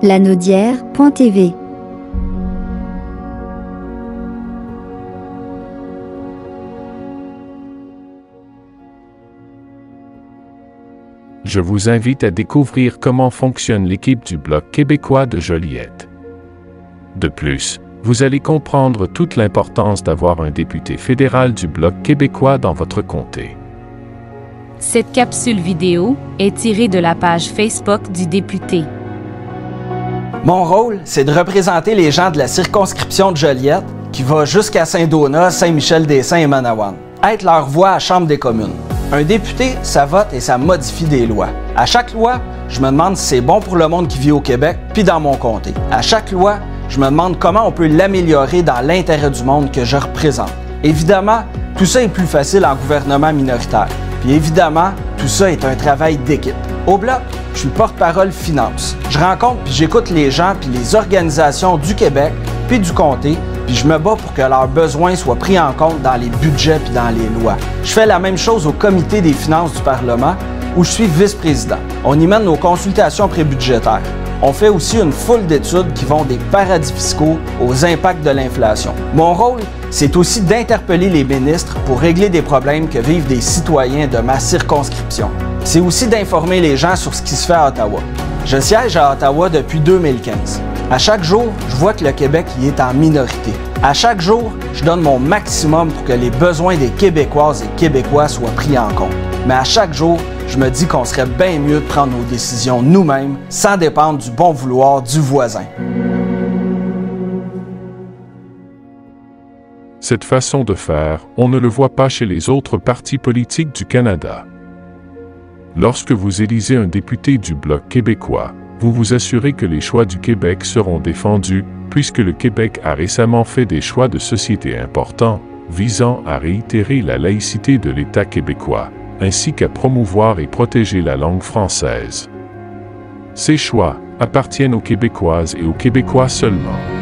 lanaudière.tv. Je vous invite à découvrir comment fonctionne l'équipe du Bloc québécois de Joliette. De plus, vous allez comprendre toute l'importance d'avoir un député fédéral du Bloc québécois dans votre comté. Cette capsule vidéo est tirée de la page Facebook du député. Mon rôle, c'est de représenter les gens de la circonscription de Joliette, qui va jusqu'à Saint-Donat, Saint-Michel-des-Saints et Manawan. Être leur voix à la Chambre des communes. Un député, ça vote et ça modifie des lois. À chaque loi, je me demande si c'est bon pour le monde qui vit au Québec, puis dans mon comté. À chaque loi, je me demande comment on peut l'améliorer dans l'intérêt du monde que je représente. Évidemment, tout ça est plus facile en gouvernement minoritaire. Puis évidemment, tout ça est un travail d'équipe. Au Bloc, je suis porte-parole finance. Je rencontre puis j'écoute les gens puis les organisations du Québec puis du comté, puis je me bats pour que leurs besoins soient pris en compte dans les budgets puis dans les lois. Je fais la même chose au comité des finances du Parlement, où je suis vice-président. On y mène nos consultations prébudgétaires. On fait aussi une foule d'études qui vont des paradis fiscaux aux impacts de l'inflation. Mon rôle, c'est aussi d'interpeller les ministres pour régler des problèmes que vivent des citoyens de ma circonscription. C'est aussi d'informer les gens sur ce qui se fait à Ottawa. Je siège à Ottawa depuis 2015. À chaque jour, je vois que le Québec y est en minorité. À chaque jour, je donne mon maximum pour que les besoins des Québécoises et Québécois soient pris en compte. Mais à chaque jour, je me dis qu'on serait bien mieux de prendre nos décisions nous-mêmes, sans dépendre du bon vouloir du voisin. Cette façon de faire, on ne le voit pas chez les autres partis politiques du Canada. Lorsque vous élisez un député du Bloc québécois, vous vous assurez que les choix du Québec seront défendus, puisque le Québec a récemment fait des choix de société importants, visant à réitérer la laïcité de l'État québécois, ainsi qu'à promouvoir et protéger la langue française. Ces choix appartiennent aux Québécoises et aux Québécois seulement.